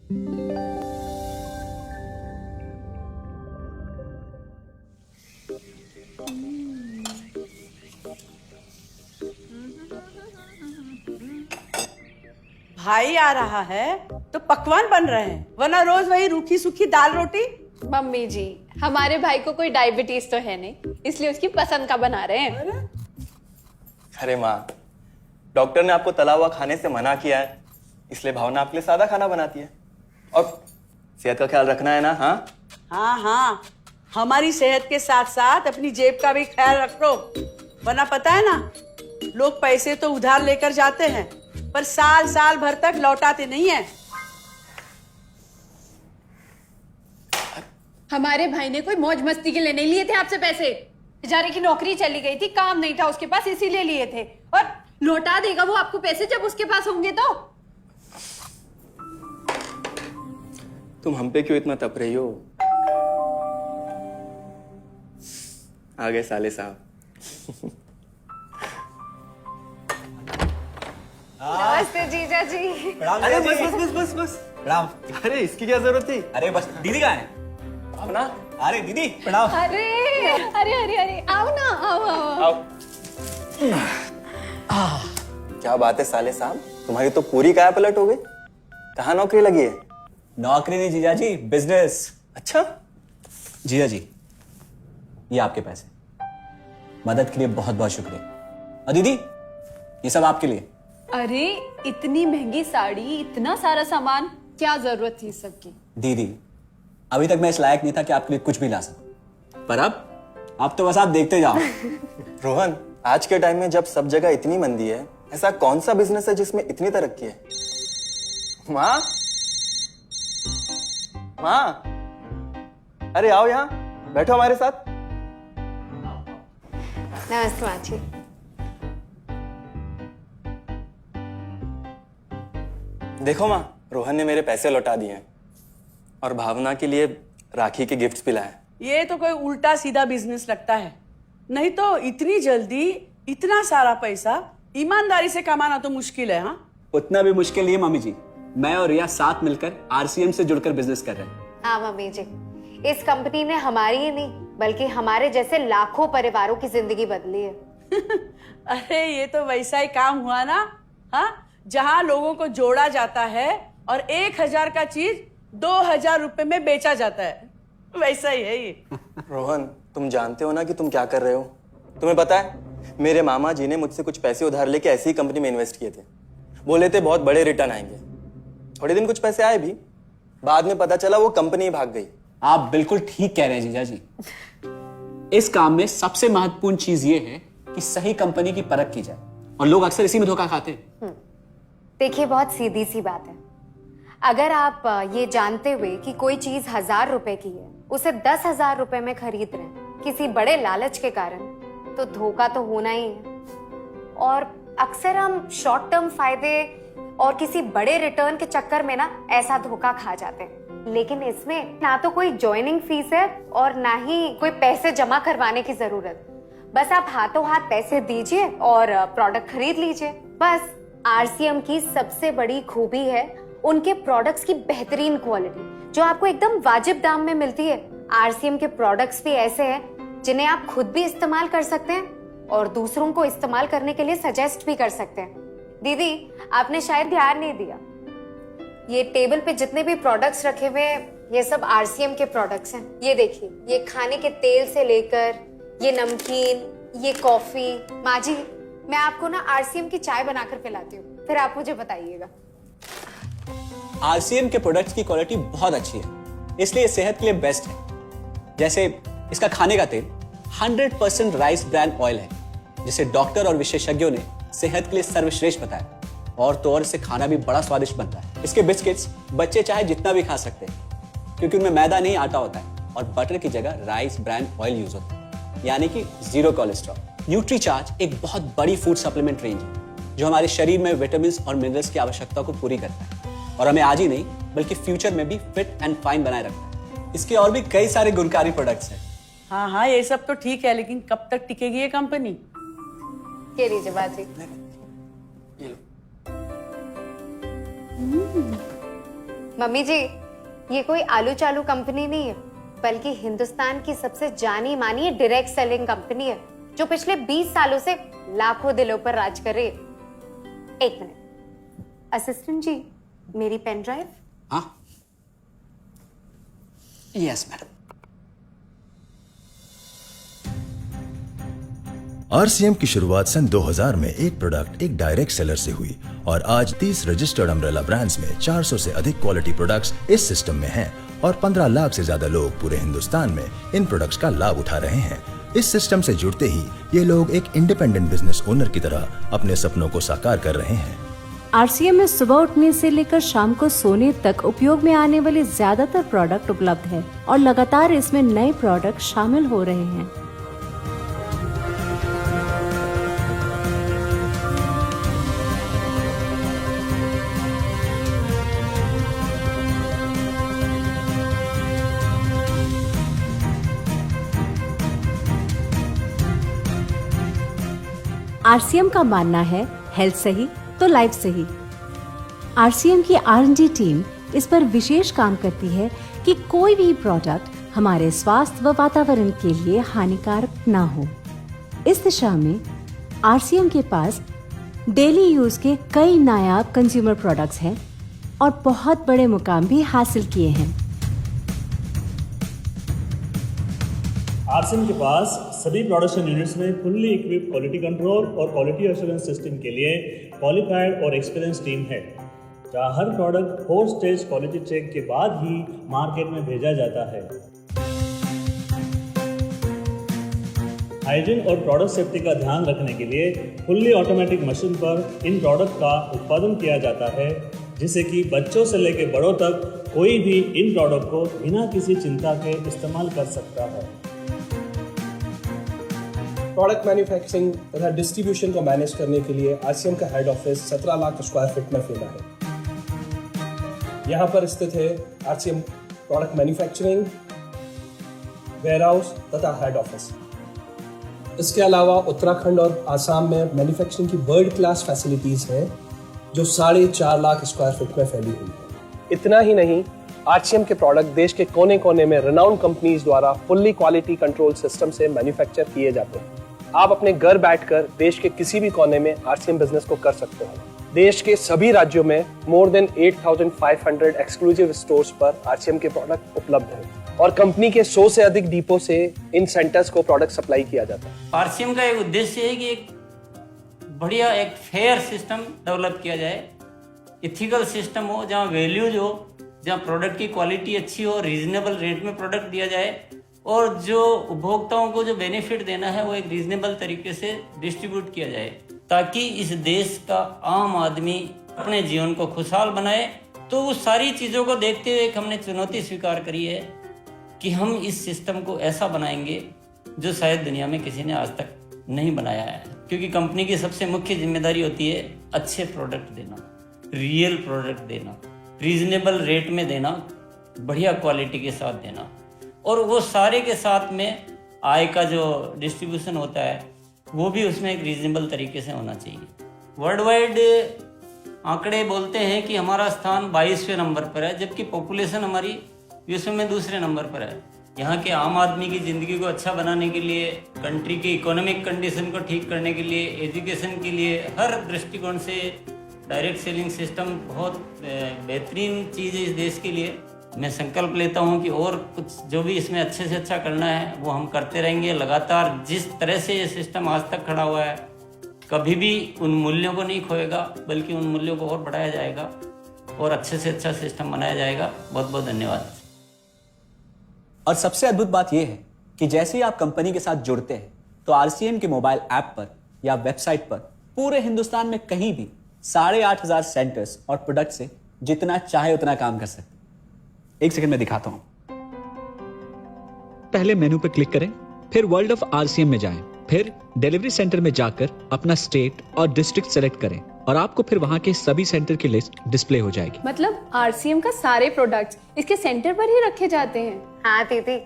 भाई आ रहा है तो पकवान बन रहे हैं, वरना रोज वही रूखी सूखी दाल रोटी। मम्मी जी, हमारे भाई को कोई डायबिटीज तो है नहीं, इसलिए उसकी पसंद का बना रहे हैं। अरे माँ, डॉक्टर ने आपको तला हुआ खाने से मना किया है, इसलिए भावना आपके लिए सादा खाना बनाती है। और सेहत का ख्याल रखना है ना। हाँ हाँ हाँ, हमारी सेहत के साथ साथ अपनी जेब का भी ख्याल रखो, वरना पता है ना, लोग पैसे तो उधार लेकर जाते हैं पर साल साल भर तक लौटाते नहीं है। हमारे भाई ने कोई मौज मस्ती के लिए नहीं लिए थे आपसे पैसे। बेचारे की नौकरी चली गई थी, काम नहीं था उसके पास, इसीलिए लिए थे। और लौटा देगा वो आपको पैसे जब उसके पास होंगे तो। तुम हम पे क्यों इतना तप रही हो? आ गए साले साहब। नमस्ते जीजा जी। अरे बस बस बस बस बस प्रणाम। अरे इसकी क्या जरूरत थी? अरे बस दीदी कहाँ है? अपना अरे दीदी प्रणाम। अरे अरे अरे अरे आओ ना, आओ। क्या बात है साले साहब, तुम्हारी तो पूरी काया पलट हो गई। कहाँ नौकरी लगी है? नौकरी नहीं जीजा जी, बिजनेस। अच्छा, जीजा जी, ये आपके पैसे, मदद के लिए बहुत बहुत शुक्रिया। और दीदी, ये सब आपके लिए। अरे इतनी महंगी साड़ी, इतना सारा सामान, क्या जरूरत थी सबकी? दीदी, अभी तक मैं इस लायक नहीं था कि आपके लिए कुछ भी ला सकूं, पर अब तो बस आप देखते जाओ। रोहन, आज के टाइम में जब सब जगह इतनी मंदी है, ऐसा कौन सा बिजनेस है जिसमें इतनी तरक्की है? माँ, माँ, अरे आओ यहाँ बैठो हमारे साथ। नमस्ते माँ जी। देखो माँ, रोहन ने मेरे पैसे लौटा दिए हैं और भावना के लिए राखी के गिफ्ट्स भी लाए। ये तो कोई उल्टा सीधा बिजनेस लगता है, नहीं तो इतनी जल्दी इतना सारा पैसा ईमानदारी से कमाना तो मुश्किल है। हाँ, उतना भी मुश्किल नहीं है मम्मी जी, मैं और रिया साथ मिलकर आरसीएम से जुड़कर बिजनेस कर रहे हैं। हाँ मम्मी जी, इस कंपनी ने हमारी ही नहीं बल्कि हमारे जैसे लाखों परिवारों की जिंदगी बदली है। अरे ये तो वैसा ही काम हुआ ना, हाँ, जहाँ लोगों को जोड़ा जाता है और 1000 का चीज 2000 रुपए में बेचा जाता है, वैसा ही है ये। रोहन, तुम जानते हो ना कि तुम क्या कर रहे हो? तुम्हें पता है, मेरे मामा जी ने मुझसे कुछ पैसे उधार लेके ऐसी ही कंपनी में इन्वेस्ट किए थे। बोले थे बहुत बड़े रिटर्न आएंगे। थोड़े दिन कुछ पैसे आए भी, बाद में पता चला वो कंपनी भाग गई। आप बिल्कुल ठीक कह रहे हैं जीजा जी। इस काम में सबसे महत्वपूर्ण चीज ये है कि सही कंपनी की परख की जाए, और लोग अक्सर इसी में धोखा खाते हैं। देखिए, बहुत सीधी सी बात है। अगर आप ये जानते हुए कि कोई चीज 1000 रुपए की है, उसे 10,000 रुपए में खरीद रहे हैं किसी बड़े लालच के कारण, तो धोखा तो होना ही है। और अक्सर हम शॉर्ट टर्म फायदे और किसी बड़े रिटर्न के चक्कर में ना ऐसा धोखा खा जाते हैं। लेकिन इसमें ना तो कोई ज्वाइनिंग फीस है और ना ही कोई पैसे जमा करवाने की जरूरत। बस आप हाथों हाथ पैसे दीजिए और प्रोडक्ट खरीद लीजिए। बस आरसीएम की सबसे बड़ी खूबी है उनके प्रोडक्ट्स की बेहतरीन क्वालिटी, जो आपको एकदम वाजिब दाम में मिलती है। आरसीएम के प्रोडक्ट्स भी ऐसे हैं जिन्हें आप खुद भी इस्तेमाल कर सकते हैं और दूसरों को इस्तेमाल करने के लिए सजेस्ट भी कर सकते हैं। दीदी, आपने शायद ध्यान नहीं दिया, ये टेबल पे जितने भी प्रोडक्ट्स रखे हुए हैं, ये सब आरसीएम के प्रोडक्ट्स हैं। ये देखिए, ये खाने के तेल से लेकर ये नमकीन, ये कॉफी। माँ जी, मैं आपको ना आरसीएम की चाय बनाकर पिलाती हूँ, फिर आप मुझे बताइएगा। आरसीएम के प्रोडक्ट्स की क्वालिटी बहुत अच्छी है, इसलिए सेहत के लिए बेस्ट है। जैसे इसका खाने का तेल 100% राइस ब्रांड ऑयल है, जिसे डॉक्टर और विशेषज्ञों ने सेहत के लिए सर्वश्रेष्ठ बताया। और तो और इससे खाना भी बड़ा स्वादिष्ट बनता है। इसके बिस्किट्स बच्चे चाहे जितना भी खा सकते हैं, क्योंकि उनमें मैदा नहीं आटा होता है और बटर की जगह राइस ब्रांड ऑयल यूज होता है, यानी कि 0 कोलेस्ट्रॉल। न्यूट्रीचार्ज एक बहुत बड़ी फूड सप्लीमेंट रेंज है, जो हमारे शरीर में विटामिन और मिनरल्स की आवश्यकता को पूरी करता है और हमें आज ही नहीं बल्कि फ्यूचर में भी फिट एंड फाइन बनाए रखता है। इसके और भी कई सारे गुणकारी प्रोडक्ट्स हैं। हाँ हाँ, ये सब तो ठीक है, लेकिन कब तक टिकेगी ये कंपनी? ये लीजिए बाजी। ये लो। मम्मी जी, ये कोई आलू चालू कंपनी नहीं है, बल्कि हिंदुस्तान की सबसे जानी मानी डायरेक्ट सेलिंग कंपनी है, जो पिछले 20 सालों से लाखों दिलों पर राज कर रही है। एक मिनट असिस्टेंट जी, मेरी पेन ड्राइव। हाँ, यस मैडम। आरसीएम की शुरुआत सन 2000 में एक प्रोडक्ट एक डायरेक्ट सेलर से हुई और आज 30 रजिस्टर्ड अम्ब्रेला ब्रांड्स में 400 से अधिक क्वालिटी प्रोडक्ट्स इस सिस्टम में हैं और 15 लाख से ज्यादा लोग पूरे हिंदुस्तान में इन प्रोडक्ट्स का लाभ उठा रहे हैं। इस सिस्टम से जुड़ते ही ये लोग एक इंडिपेंडेंट बिजनेस ओनर की तरह अपने सपनों को साकार कर रहे हैं। आरसीएम में सुबह उठने से लेकर शाम को सोने तक उपयोग में आने वाले ज्यादातर प्रोडक्ट उपलब्ध है और लगातार इसमें नए प्रोडक्ट शामिल हो रहे हैं। आरसीएम का मानना है हेल्थ सही तो लाइफ सही। आरसीएम की R&D टीम इस पर विशेष काम करती है कि कोई भी प्रोडक्ट हमारे स्वास्थ्य व वातावरण के लिए हानिकारक ना हो। इस दिशा में आरसीएम के पास डेली यूज के कई नायाब कंज्यूमर प्रोडक्ट्स हैं और बहुत बड़े मुकाम भी हासिल किए हैं। आरसीएम के पास सभी प्रोडक्शन यूनिट्स में फुल्ली इक्विप क्वालिटी कंट्रोल और क्वालिटी एश्योरेंस सिस्टम के लिए क्वालिफाइड और एक्सपीरियंस टीम है, जहां हर प्रोडक्ट 4 स्टेज क्वालिटी चेक के बाद ही मार्केट में भेजा जाता है। हाइजीन और प्रोडक्ट सेफ्टी का ध्यान रखने के लिए फुल्ली ऑटोमेटिक मशीन पर इन प्रोडक्ट का उत्पादन किया जाता है, जिससे कि बच्चों से लेकर बड़ों तक कोई भी इन प्रोडक्ट को बिना किसी चिंता के इस्तेमाल कर सकता है। प्रोडक्ट मैन्युफैक्चरिंग तथा डिस्ट्रीब्यूशन को मैनेज करने के लिए आरसीएम का head office 17 lakh square feet में फैला है। यहाँ पर स्थित है आरसीएम प्रोडक्ट मैन्युफैक्चरिंग, वेयरहाउस तथा हेड ऑफिस। इसके अलावा उत्तराखंड और आसाम में मैन्युफैक्चरिंग की वर्ल्ड क्लास फैसिलिटीज हैं, जो 4.5 लाख स्क्वायर फीट में फैली हुई है। इतना ही नहीं, आरसीएम के प्रोडक्ट देश के कोने कोने में रिनाउंड कंपनीज द्वारा फुल्ली क्वालिटी कंट्रोल सिस्टम से मैन्युफैक्चर किए जाते हैं। आप अपने घर बैठकर देश के किसी भी कोने में आरसीएम बिजनेस को कर सकते हैं। देश के सभी राज्यों में मोर देन 8,500 एक्सक्लूसिव स्टोर्स पर आरसीएम के प्रोडक्ट उपलब्ध हैं और कंपनी के 100 से अधिक डिपो से इन सेंटर्स को प्रोडक्ट सप्लाई किया जाता है। आरसीएम का एक उद्देश्य है कि एक बढ़िया एक फेयर सिस्टम डेवलप किया जाए, इथिकल सिस्टम हो, जहाँ वैल्यूज हो, जहाँ प्रोडक्ट की क्वालिटी अच्छी हो, रीजनेबल रेट में प्रोडक्ट दिया जाए और जो उपभोक्ताओं को जो बेनिफिट देना है वो एक रीजनेबल तरीके से डिस्ट्रीब्यूट किया जाए, ताकि इस देश का आम आदमी अपने जीवन को खुशहाल बनाए। तो उस सारी चीज़ों को देखते हुए एक हमने चुनौती स्वीकार करी है कि हम इस सिस्टम को ऐसा बनाएंगे जो शायद दुनिया में किसी ने आज तक नहीं बनाया है, क्योंकि कंपनी की सबसे मुख्य जिम्मेदारी होती है अच्छे प्रोडक्ट देना, रियल प्रोडक्ट देना, रीजनेबल रेट में देना, बढ़िया क्वालिटी के साथ देना, और वो सारे के साथ में आय का जो डिस्ट्रीब्यूशन होता है वो भी उसमें एक रीजनेबल तरीके से होना चाहिए। वर्ल्ड वाइड आंकड़े बोलते हैं कि हमारा स्थान 22वें नंबर पर है, जबकि पॉपुलेशन हमारी विश्व में दूसरे नंबर पर है। यहाँ के आम आदमी की ज़िंदगी को अच्छा बनाने के लिए, कंट्री की इकोनॉमिक कंडीशन को ठीक करने के लिए, एजुकेशन के लिए, हर दृष्टिकोण से डायरेक्ट सेलिंग सिस्टम बहुत बेहतरीन चीज़ है इस देश के लिए। मैं संकल्प लेता हूं कि और कुछ जो भी इसमें अच्छे से अच्छा करना है वो हम करते रहेंगे लगातार। जिस तरह से ये सिस्टम आज तक खड़ा हुआ है, कभी भी उन मूल्यों को नहीं खोएगा, बल्कि उन मूल्यों को और बढ़ाया जाएगा और अच्छे से अच्छा सिस्टम बनाया जाएगा। बहुत बहुत धन्यवाद। और सबसे अद्भुत बात यह है कि जैसे ही आप कंपनी के साथ जुड़ते हैं तो आरसीएम के मोबाइल ऐप पर या वेबसाइट पर पूरे हिंदुस्तान में कहीं भी 8,500 सेंटर्स और प्रोडक्ट से जितना चाहे उतना काम कर सकते हैं। एक सेकंड में दिखाता हूं। पहले मेनू पर क्लिक करें, फिर वर्ल्ड ऑफ आरसीएम में जाएं, फिर डिलीवरी सेंटर में जाकर अपना स्टेट और डिस्ट्रिक्ट सेलेक्ट करें और आपको फिर वहां के सभी सेंटर की लिस्ट डिस्प्ले हो जाएगी। मतलब आरसीएम का सारे प्रोडक्ट्स इसके सेंटर पर ही रखे जाते हैं? हाँ दीदी,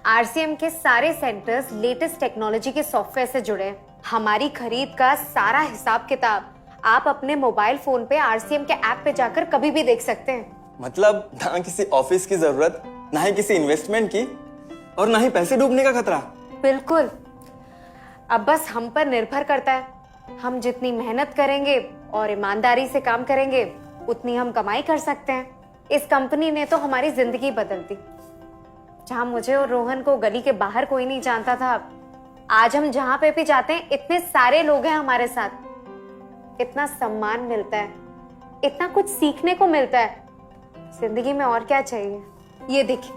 आरसीएम के सारे सेंटर्स लेटेस्ट टेक्नोलॉजी के सॉफ्टवेयर से जुड़े हैं। हमारी खरीद का सारा हिसाब किताब आप अपने मोबाइल फोन पे आरसीएम के ऐप पे जाकर कभी भी देख सकते हैं। मतलब ना किसी ऑफिस की जरूरत, ना ही किसी इन्वेस्टमेंट की, और ना ही पैसे डूबने का खतरा। बिल्कुल। अब बस हम पर निर्भर करता है। हम जितनी मेहनत करेंगे और ईमानदारी से काम करेंगे, उतनी हम कमाई कर सकते हैं। इस कंपनी ने तो हमारी जिंदगी बदल दी। जहां मुझे और रोहन को गली के बाहर कोई नहीं जानता था, आज हम जहां पे भी जाते हैं इतने सारे लोग हैं हमारे साथ। इतना सम्मान मिलता है, इतना कुछ सीखने को मिलता है। जिंदगी में और क्या चाहिए। ये देखिए,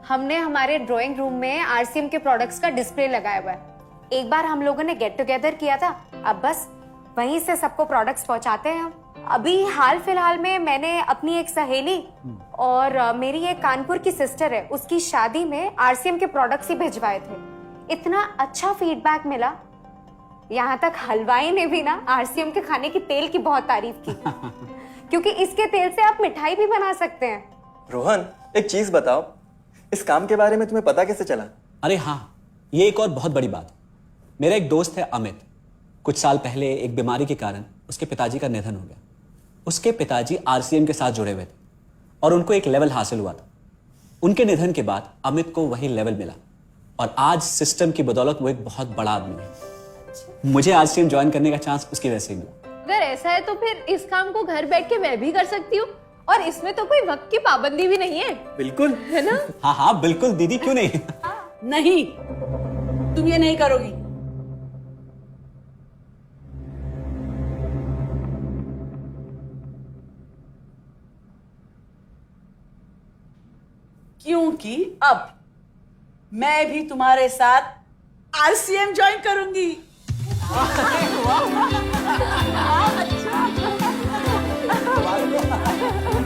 हमने हमारे ड्राइंग रूम में आरसीएम के प्रोडक्ट्स का डिस्प्ले लगाया हुआ है। एक बार हम लोगों ने गेट टुगेदर किया था, अब बस वहीं से सबको प्रोडक्ट्स पहुंचाते हैं हम। अभी हाल फिलहाल में मैंने अपनी एक सहेली और मेरी एक कानपुर की सिस्टर है, उसकी शादी में आरसीएम के प्रोडक्ट्स ही भिजवाए थे। इतना अच्छा फीडबैक मिला, यहाँ तक हलवाई ने भी ना आरसीएम के खाने की तेल की बहुत तारीफ की क्योंकि इसके तेल से आप मिठाई भी बना सकते हैं। रोहन, एक चीज बताओ, इस काम के बारे में तुम्हें पता कैसे चला? अरे हाँ, ये एक और बहुत बड़ी बात। मेरा एक दोस्त है अमित, कुछ साल पहले एक बीमारी के कारण उसके पिताजी का निधन हो गया। उसके पिताजी आरसीएम के साथ जुड़े हुए थे और उनको एक लेवल हासिल हुआ था। उनके निधन के बाद अमित को वही लेवल मिला और आज सिस्टम की बदौलत वो एक बहुत बड़ा आदमी है। मुझे आरसीएम ज्वाइन करने का चांस उसकी वजह से मिला। अगर ऐसा है तो फिर इस काम को घर बैठ के मैं भी कर सकती हूँ, और इसमें तो कोई वक्त की पाबंदी भी नहीं है। बिल्कुल, है ना? हाँ हाँ बिल्कुल दीदी, क्यों नहीं। नहीं, तुम ये नहीं करोगी। क्योंकि अब मैं भी तुम्हारे साथ आरसीएम ज्वाइन करूंगी।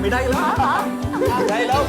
मिठाई लाओ।